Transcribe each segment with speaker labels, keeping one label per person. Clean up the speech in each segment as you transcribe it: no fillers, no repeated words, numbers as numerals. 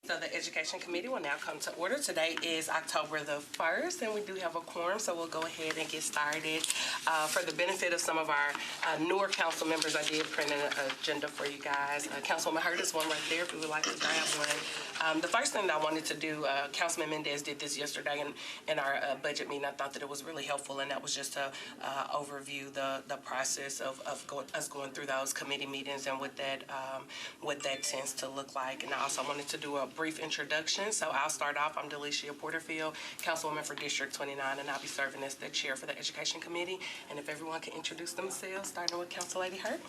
Speaker 1: So the Education Committee will now come to order. Today is October the 1st, and we do have a quorum, so we'll go ahead and get started. For the benefit of some of our newer council members, I did print an agenda for you guys. Councilwoman Hurd is one right there if you would like to grab one. The first thing that I wanted to do, Councilman Mendez did this yesterday in our budget meeting. I thought that it was really helpful, and that was just to overview the process of us going through those committee meetings and what that tends to look like. And I also wanted to do a brief introduction. So I'll start off. I'm Delicia Porterfield, Councilwoman for District 29, and I'll be serving as the chair for the Education Committee. And if everyone can introduce themselves, starting with Council Lady Hurd.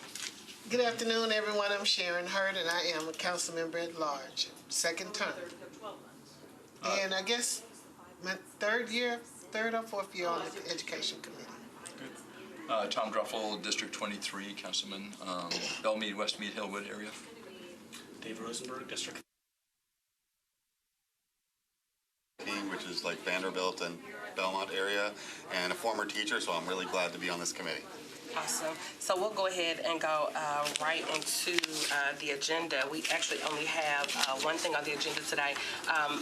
Speaker 2: Good afternoon, everyone. I'm Sharon Hurd, and I am a council member at large, second term. And I guess my third or fourth year on the Education Committee.
Speaker 3: Good. Tom Druffel, District 23, Councilman, Belmead, West Mead, Hillwood area.
Speaker 4: Dave Rosenberg, District,
Speaker 5: which is like Vanderbilt and Belmont area, and a former teacher, so I'm really glad to be on this committee.
Speaker 1: Awesome. So we'll go ahead and go right into the agenda. We actually only have one thing on the agenda today.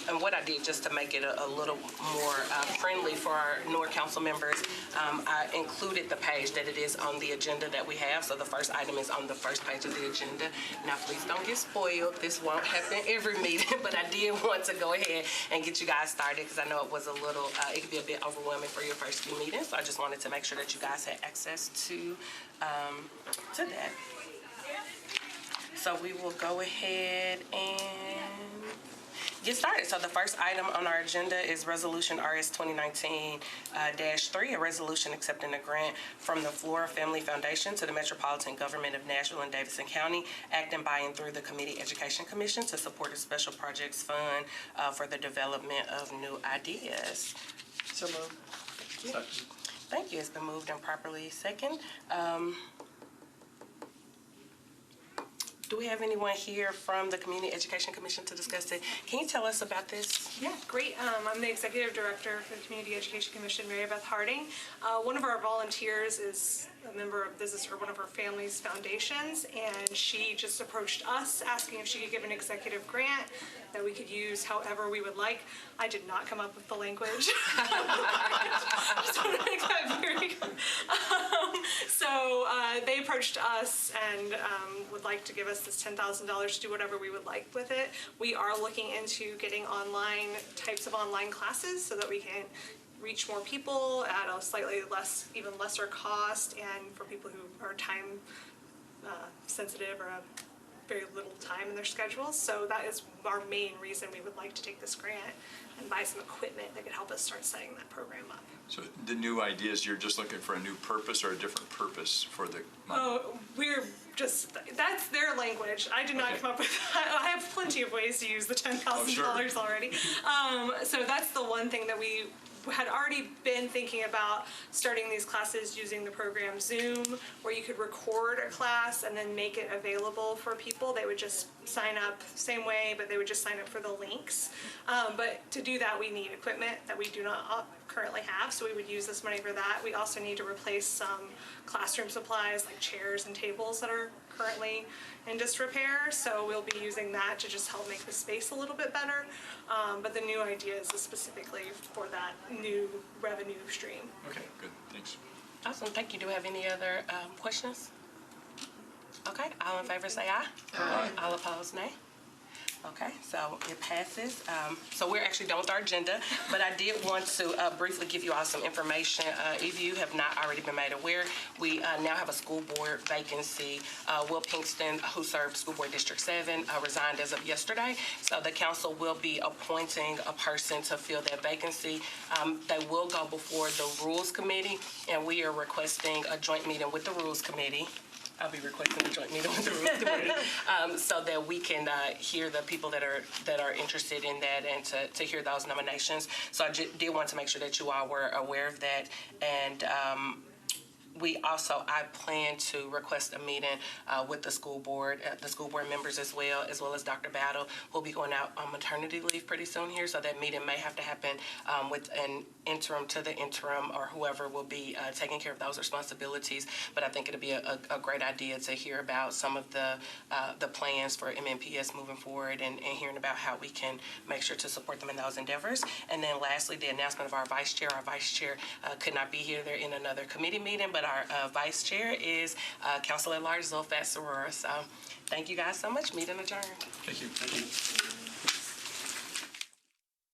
Speaker 1: And what I did just to make it a little more friendly for our newer council members, I included the page that it is on the agenda that we have. So the first item is on the first page of the agenda. Now, please don't get spoiled. This won't happen every meeting, but I did want to go ahead and get you guys started because I know it was a little, it could be a bit overwhelming for your first few meetings. So I just wanted to make sure that you guys had access to that. So we will go ahead and get started. So the first item on our agenda is Resolution RS 2019-3, a resolution accepting a grant from the Flora Family Foundation to the Metropolitan Government of Nashville and Davidson County, acting by and through the Committee Education Commission to support a special projects fund for the development of new ideas.
Speaker 2: So moved.
Speaker 1: Thank you. It's been moved and properly second. Do we have anyone here from the Community Education Commission to discuss it? Can you tell us about this?
Speaker 6: Yeah, great. I'm the Executive Director for the Community Education Commission, Beth Harding. One of our volunteers is a member of one of her family's foundations, and she just approached us asking if she could give an executive grant that we could use however we would like. I did not come up with the language. I just want to make that very clear. So they approached us and would like to give us this $10,000 to do whatever we would like with it. We are looking into getting types of online classes so that we can reach more people at a slightly even lesser cost, and for people who are time sensitive or have very little time in their schedules. So that is our main reason we would like to take this grant and buy some equipment that could help us start setting that program up.
Speaker 3: So the new ideas, you're just looking for a new purpose or a different purpose for the money?
Speaker 6: Oh, that's their language. I did not come up with that. I have plenty of ways to use the $10,000 already. So that's the one thing that we had already been thinking about, starting these classes using the program Zoom, where you could record a class and then make it available for people. They would just sign up same way, but they would just sign up for the links. But to do that, we need equipment that we do not currently have, so we would use this money for that. We also need to replace some classroom supplies like chairs and tables that are currently in disrepair, so we'll be using that to just help make the space a little bit better. But the new idea is specifically for that new revenue stream.
Speaker 3: Okay, good, thanks.
Speaker 1: Awesome, thank you. Do we have any other questions? Okay, all in favor say aye.
Speaker 2: Aye.
Speaker 1: All opposed, nay. Okay, so it passes. So we're actually done with our agenda, but I did want to briefly give you all some information. If you have not already been made aware, we now have a school board vacancy. Will Pinkston, who served School Board District 7, resigned as of yesterday. So the council will be appointing a person to fill that vacancy. They will go before the Rules Committee, and we are requesting a joint meeting with the Rules Committee. I'll be requesting a joint meeting with the Rules Committee so that we can hear the people that are interested in that and to hear those nominations. So I did want to make sure that you all were aware of that. And I plan to request a meeting with the school board members as well as Dr. Battle. We'll be going out on maternity leave pretty soon here, so that meeting may have to happen with an interim to the interim or whoever will be taking care of those responsibilities. But I think it'll be a great idea to hear about some of the plans for MNPS moving forward and hearing about how we can make sure to support them in those endeavors. And then lastly, the announcement of our vice chair. Our vice chair could not be here. They're in another committee meeting, but our vice chair is Council at Large Zulfat Sorora. So thank you guys so much. Meeting adjourned.
Speaker 3: Thank you.
Speaker 4: Thank you.